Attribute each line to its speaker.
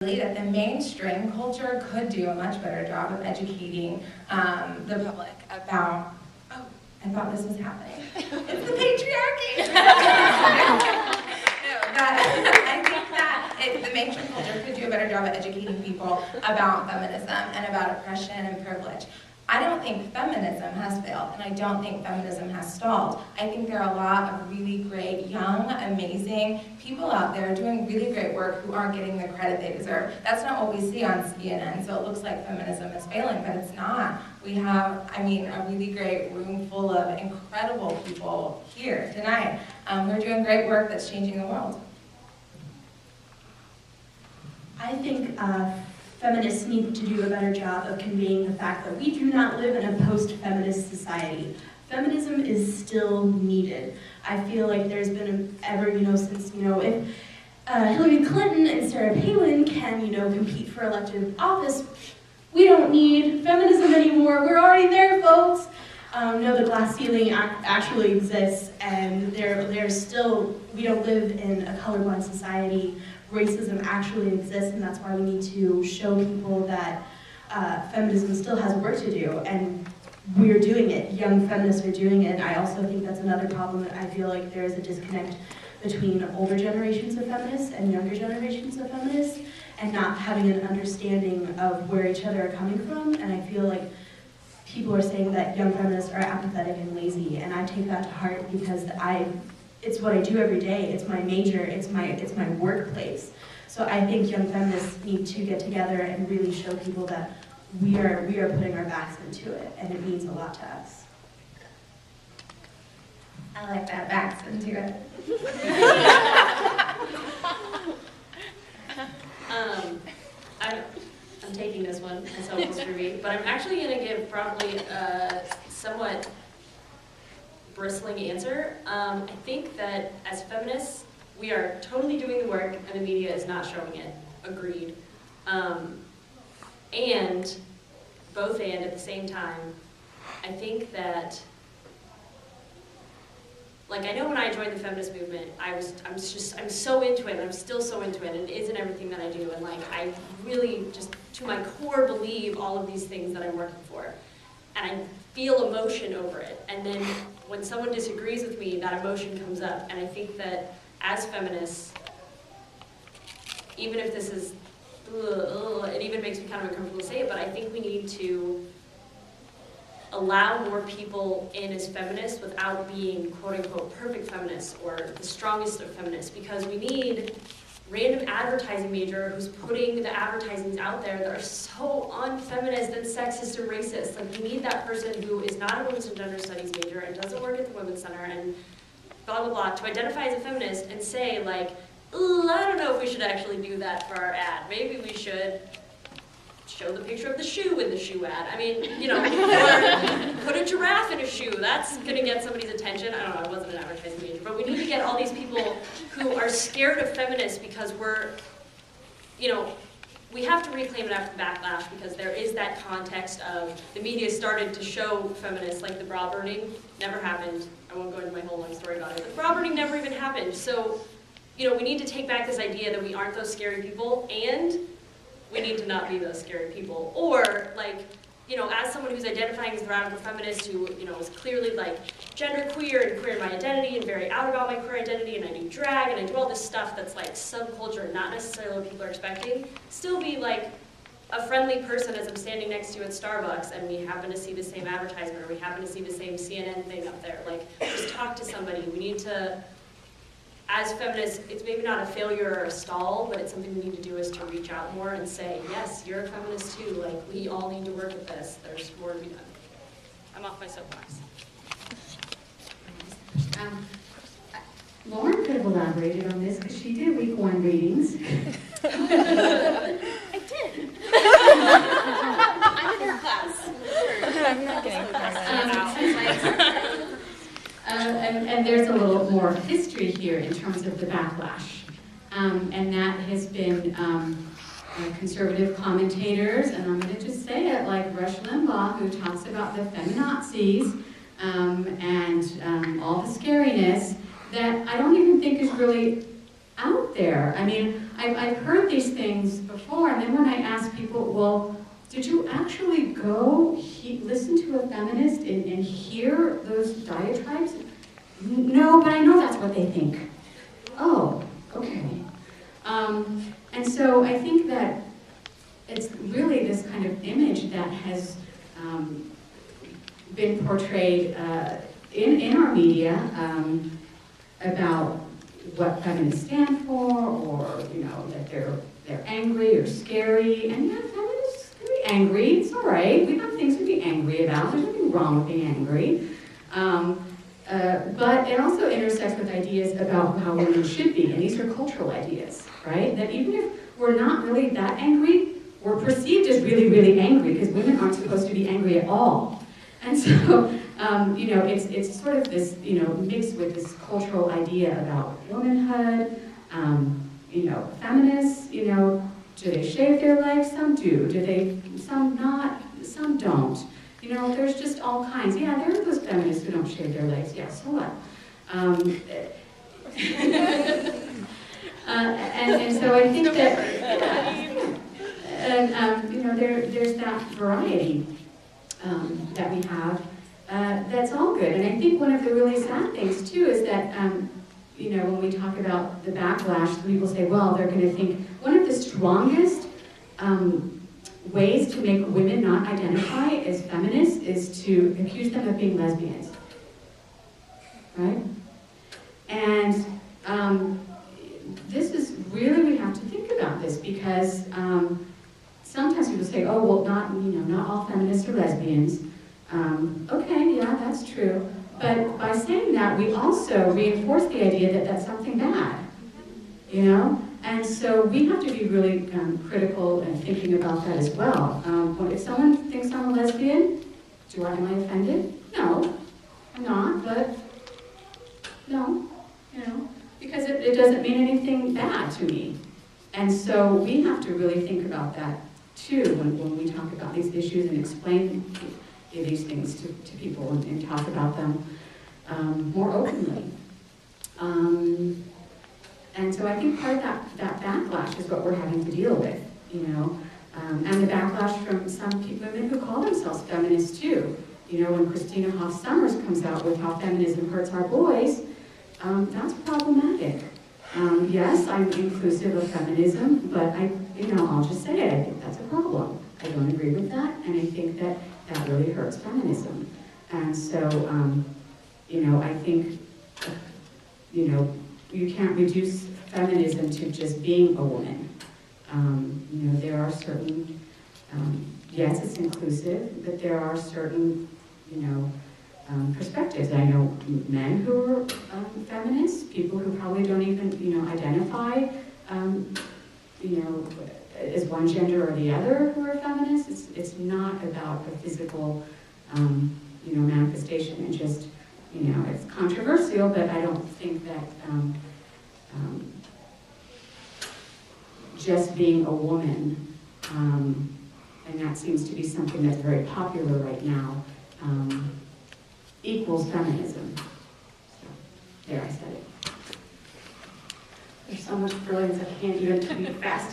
Speaker 1: that the mainstream culture could do a much better job of educating the public about, oh, I thought this was happening. It's the patriarchy! I think that the mainstream culture could do a better job of educating people about feminism and about oppression and privilege. I don't think feminism has failed, and I don't think feminism has stalled. I think there are a lot of really great, young, amazing people out there doing really great work who aren't getting the credit they deserve. That's not what we see on CNN, so it looks like feminism is failing, but it's not. We have, a really great room full of incredible people here tonight who are doing great work that's changing the world.
Speaker 2: I think feminists need to do a better job of conveying the fact that we do not live in a post-feminist society. Feminism is still needed. I feel like there's been since, if Hillary Clinton and Sarah Palin can, compete for elected office, we don't need feminism anymore. We're already there, folks. No, the glass ceiling actually exists, and we don't live in a colorblind society. Racism actually exists, and that's why we need to show people that feminism still has work to do, and we're doing it. Young feminists are doing it, and I also think that's another problem. That I feel like there is a disconnect between older generations of feminists and younger generations of feminists, and not having an understanding of where each other are coming from, and I feel like people are saying that young feminists are apathetic and lazy, and I take that to heart because it's what I do every day. It's my major. It's my workplace. So I think young feminists need to get together and really show people that we are putting our backs into it, and it means a lot to us.
Speaker 1: I like that, backs into it.
Speaker 3: I'm taking this one as almost for me, but I'm actually going to give probably a somewhat bristling answer. I think that as feminists, we are totally doing the work and the media is not showing it. Agreed. And at the same time, I think that, I know when I joined the feminist movement, I'm so into it, and I'm still so into it, and it isn't everything that I do, and I really just to my core believe all of these things that I'm working for, and I feel emotion over it, and then when someone disagrees with me, that emotion comes up, and I think that as feminists, even if this is, it even makes me kind of uncomfortable to say it, but I think we need to allow more people in as feminists without being quote-unquote perfect feminists or the strongest of feminists, because we need random advertising major who's putting the advertisings out there that are so unfeminist and sexist and racist. We need that person who is not a women's and gender studies major and doesn't work at the Women's Center and blah, blah, blah, to identify as a feminist and say, ooh, I don't know if we should actually do that for our ad. Maybe we should show the picture of the shoe in the shoe ad. Or put a giraffe in a shoe. That's going to get somebody's attention. I don't know, I wasn't an advertising major. But we need to get all these people who are scared of feminists because we have to reclaim it after the backlash, because there is that context of the media started to show feminists, like the bra burning never happened. I won't go into my whole long story about it. The bra burning never even happened. So, we need to take back this idea that we aren't those scary people, and we need to not be those scary people. Or, as someone who's identifying as a radical feminist who, is clearly, genderqueer and queer in my identity and very out about my queer identity, and I do drag and I do all this stuff that's, subculture and not necessarily what people are expecting, still be, a friendly person as I'm standing next to you at Starbucks and we happen to see the same advertisement or we happen to see the same CNN thing up there. Just talk to somebody. We need to, as feminists, it's maybe not a failure or a stall, but it's something we need to do is to reach out more and say, yes, you're a feminist too. We all need to work at this. There's more to be done. I'm off my soapbox.
Speaker 4: Lauren could have elaborated on this because she did week 1 readings.
Speaker 3: I did. I'm in her class.
Speaker 1: I'm not getting
Speaker 4: and there's a little more history here in terms of the backlash. And that has been conservative commentators, and I'm going to just say it, like Rush Limbaugh, who talks about the feminazis and all the scariness, that I don't even think is really out there. I mean, I've heard these things before, and then when I ask people, well, did you actually go listen to a feminist and hear those diatribes? No, but I know that's what they think. Oh, okay. And so I think that it's really this kind of image that has been portrayed in our media about what feminists stand for, or that they're angry or scary. And yeah, feminists can be angry. It's all right. We have things to be angry about. There's nothing wrong with being angry. But it also intersects with ideas about how women should be, and these are cultural ideas, right? That even if we're not really that angry, we're perceived as really, really angry, because women aren't supposed to be angry at all. And so, it's sort of this, mixed with this cultural idea about womanhood, feminists, do they shave their legs? Some do. Some not? Some don't. There's just all kinds. Yeah, there are those feminists who don't shave their legs. Yeah, so what? And so I think that, there's that variety that we have. That's all good. And I think one of the really sad things, too, is that, when we talk about the backlash, people say, well, they're going to think one of the strongest ways to make women not identify as feminists is to accuse them of being lesbians, right? And this is really, we have to think about this, because sometimes people say, oh, well, not all feminists are lesbians. Okay, yeah, that's true. But by saying that, we also reinforce the idea that that's something bad, And so we have to be really critical and thinking about that as well. If someone thinks I'm a lesbian, am I offended? No, I'm not, but no, because it doesn't mean anything bad to me. And so we have to really think about that too when we talk about these issues and explain these things to people and talk about them more openly. And so I think part of that backlash is what we're having to deal with, and the backlash from some women who call themselves feminists too. When Christina Hoff Sommers comes out with how feminism hurts our boys, that's problematic. Yes, I'm inclusive of feminism, but I'll just say it, I think that's a problem. I don't agree with that, and I think that really hurts feminism. And so, I think, you can't reduce feminism to just being a woman. There are certain, yes, it's inclusive, but there are certain, perspectives. I know men who are feminists, people who probably don't even, identify, as one gender or the other who are feminists. It's not about a physical, manifestation. And just, it's controversial, but I don't think that just being a woman, and that seems to be something that's very popular right now, equals feminism. So, there, I said it. There's so much brilliance, I can't even tweet fast